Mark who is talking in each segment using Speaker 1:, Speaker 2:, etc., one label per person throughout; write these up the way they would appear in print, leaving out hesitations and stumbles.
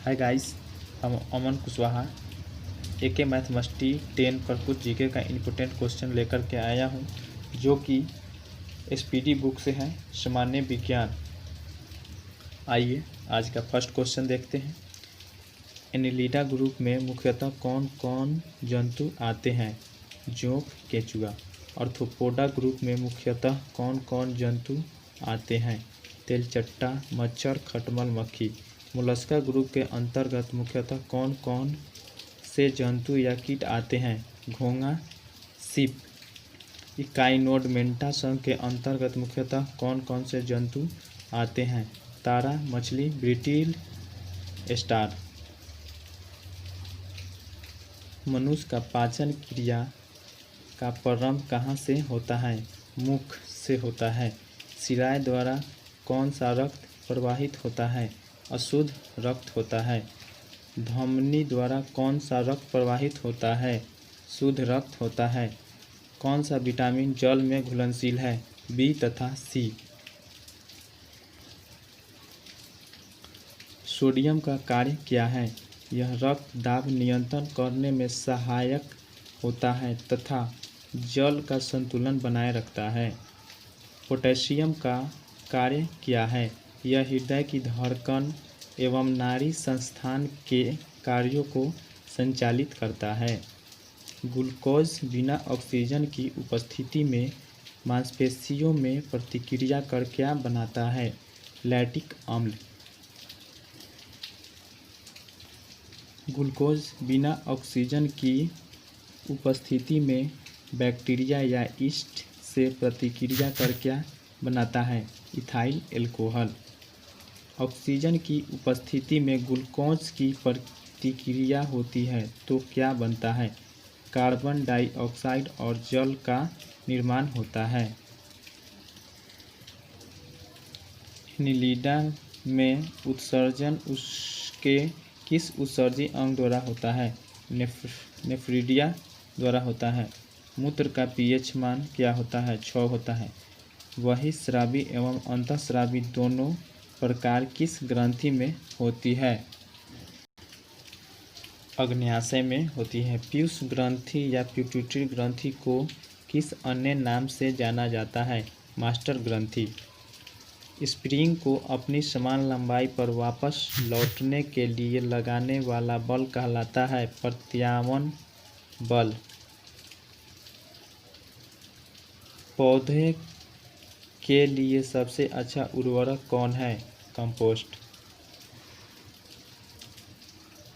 Speaker 1: Hi guys, हम अमन Kushwaha AK math musty 10 पर कुछ जीके का इम्पोर्टेंट क्वेश्चन लेकर के आया हूं, जो कि SPD बुक से है, सामान्य विज्ञान। आइए आज का फर्स्ट क्वेश्चन देखते हैं। एनिलिडा ग्रुप में मुख्यतः कौन कौन जंतु आते हैं? जोंक, केंचुआ। आर्थ्रोपोडा ग्रुप में मुख्यतः कौन कौन जंतु आते हैं? तेलचट्टा, मच्छर, खटमल, मक्खी। मोलस्का ग्रुप के अंतर्गत मुख्यतः कौन कौन से जंतु या कीट आते हैं? घोंघा, सीप। इकाइनोडर्मेंटा संघ के अंतर्गत मुख्यतः कौन कौन से जंतु आते हैं? तारा, मछली, ब्रिटिल स्टार। मनुष्य का पाचन क्रिया का प्रारंभ कहाँ से होता है? मुख से होता है। शिराएं द्वारा कौन सा रक्त प्रवाहित होता है? अशुद्ध रक्त होता है। धमनी द्वारा कौन सा रक्त प्रवाहित होता है? शुद्ध रक्त होता है। कौन सा विटामिन जल में घुलनशील है? बी तथा सी। सोडियम का कार्य क्या है? यह रक्त दाब नियंत्रण करने में सहायक होता है तथा जल का संतुलन बनाए रखता है। पोटेशियम का कार्य क्या है? यह हृदय की धड़कन एवं नाड़ी संस्थान के कार्यों को संचालित करता है। ग्लूकोज बिना ऑक्सीजन की उपस्थिति में मांसपेशियों में प्रतिक्रिया कर क्या बनाता है? लैक्टिक अम्ल। ग्लूकोज बिना ऑक्सीजन की उपस्थिति में बैक्टीरिया या यीस्ट से प्रतिक्रिया कर क्या बनाता है? Ethyl alcohol. ऑक्सीजन की उपस्थिति में ग्लूकोज की प्रतिक्रिया होती है तो क्या बनता है? कार्बन डाइऑक्साइड और जल का निर्माण होता है। एनिलिडा में उत्सर्जन उसके किस उत्सर्जी अंग द्वारा होता है? नेफ्रिडिया द्वारा होता है। मूत्र का pH मान क्या होता है? 6 होता है। बहिःस्रावी एवं अंतःस्रावी दोनों प्रकार किस ग्रंथि में होती है? अग्न्याशय में होती है। पीयूष ग्रंथि या पिट्यूटरी ग्रंथि को किस अन्य नाम से जाना जाता है? मास्टर ग्रंथि। स्प्रिंग को अपनी समान लंबाई पर वापस लौटने के लिए लगाने वाला बल कहलाता है प्रत्यावर्तन बल। पौधे के लिए सबसे अच्छा उर्वरक कौन है? कंपोस्ट।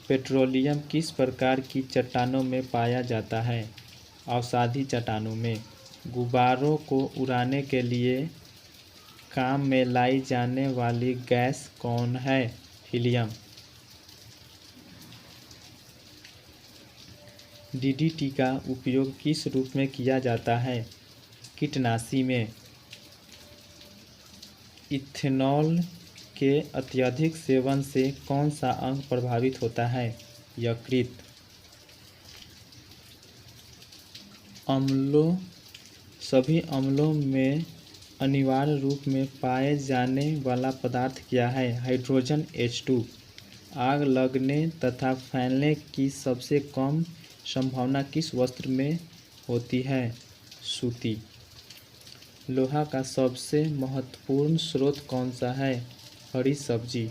Speaker 1: पेट्रोलियम किस प्रकार की चट्टानों में पाया जाता है? अवसादी चट्टानों में। गुब्बारों को उड़ाने के लिए काम में लाई जाने वाली गैस कौन है? हीलियम। DDT का उपयोग किस रूप में किया जाता है? कीटनाशी में। इथेनॉल के अत्यधिक सेवन से कौन सा अंग प्रभावित होता है? यकृत। अम्लों सभी अम्लों में अनिवार्य रूप में पाए जाने वाला पदार्थ क्या है? Hydrogen H2। आग लगने तथा फैलने की सबसे कम संभावना किस वस्त्र में होती है? सूती। लोहा का सबसे महत्वपूर्ण स्रोत कौन सा है? हरी सब्जी।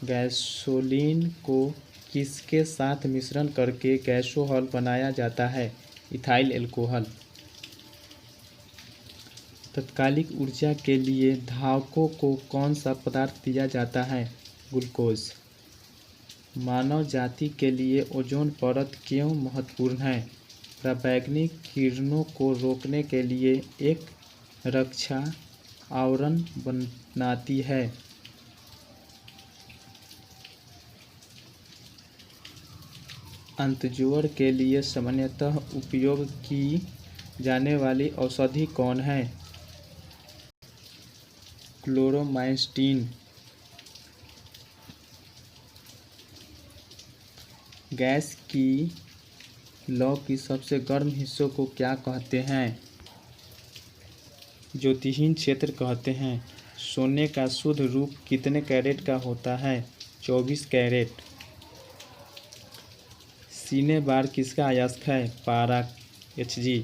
Speaker 1: गैसोलीन को किसके साथ मिश्रण करके गैसोहॉल बनाया जाता है? Ethyl alcohol. तात्कालिक ऊर्जा के लिए धावकों को कौन सा पदार्थ दिया जाता है? ग्लूकोज। मानव जाति के ओजोन परत क्यों महत्वपूर्ण है? पराबैंगनी किरणों को रोकने के लिए एक रक्षा आवरण बनाती है। अंतर्ज्वर के लिए सामान्यतः उपयोग की जाने वाली औषधि कौन है? क्लोरोमाइसिन। गैस की लौ की सबसे गर्म हिस्सों को क्या कहते हैं? ज्योतिहीन क्षेत्र कहते हैं। सोने का शुद्ध रूप कितने कैरेट का होता है? 24 कैरेट। सीने बार किसका अयस्क है? पारा Hg।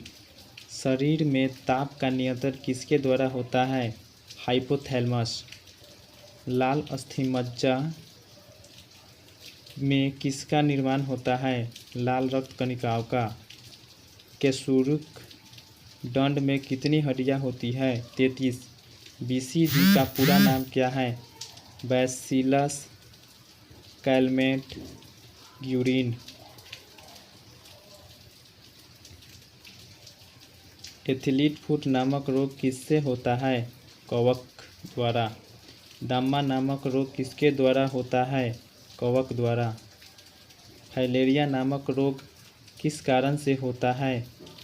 Speaker 1: शरीर में ताप का नियंत्रण किसके द्वारा होता है? हाइपोथैलेमस। लाल अस्थिमज्जा में किसका निर्माण होता है? लाल रक्त कणिकाओं का। केशुरुक दंड में कितनी हड्डियां होती है? 33। BCG का पूरा नाम क्या है? Bacillus Calmette Guérin. Athlete foot नामक रोग किससे होता है? कवक द्वारा। दाम्मा नामक रोग किसके द्वारा होता है? कवक द्वारा। फाइलेरिया नामक रोग किस कारण से होता है?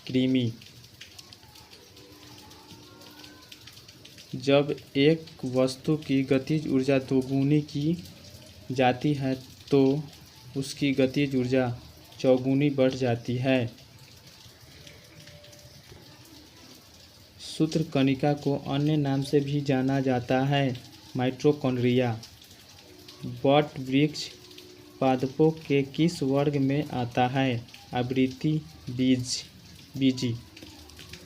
Speaker 1: कृमि। जब एक वस्तु की गतिज ऊर्जा दोगुनी की जाती है तो उसकी गतिज ऊर्जा चौगुनी बढ़ जाती है। सूत्रकणिका को अन्य नाम से भी जाना जाता है, माइटोकॉन्ड्रिया। वट वृक्ष पादपों के किस वर्ग में आता है? आवृत्ति बीजी।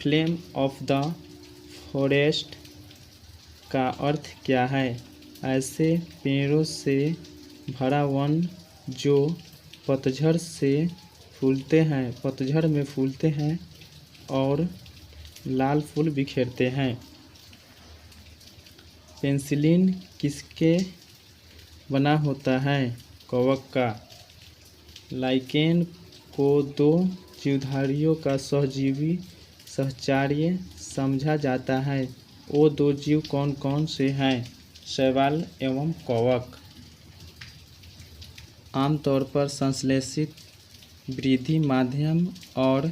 Speaker 1: फ्लेम ऑफ द फॉरेस्ट का अर्थ क्या है? ऐसे पेड़ों से भरा वन जो पतझड़ में फूलते हैं और लाल फूल बिखेरते हैं। पेनिसिलिन किसके बना होता है? कवक का। लाइकेन को दो जीवधारियों का सहजीवी सहचार्य समझा जाता है। वो दो जीव कौन कौन से हैं? शैवाल एवं कवक। आमतौर पर संश्लेषित वृद्धि माध्यम और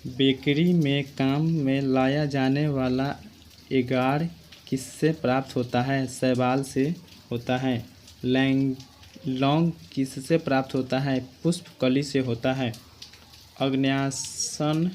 Speaker 1: बेकरी में काम में लाया जाने वाला एगार किससे प्राप्त होता है? शैवाल से होता है। लौंग किससे प्राप्त होता है? पुष्प कली से होता है। अग्न्याशन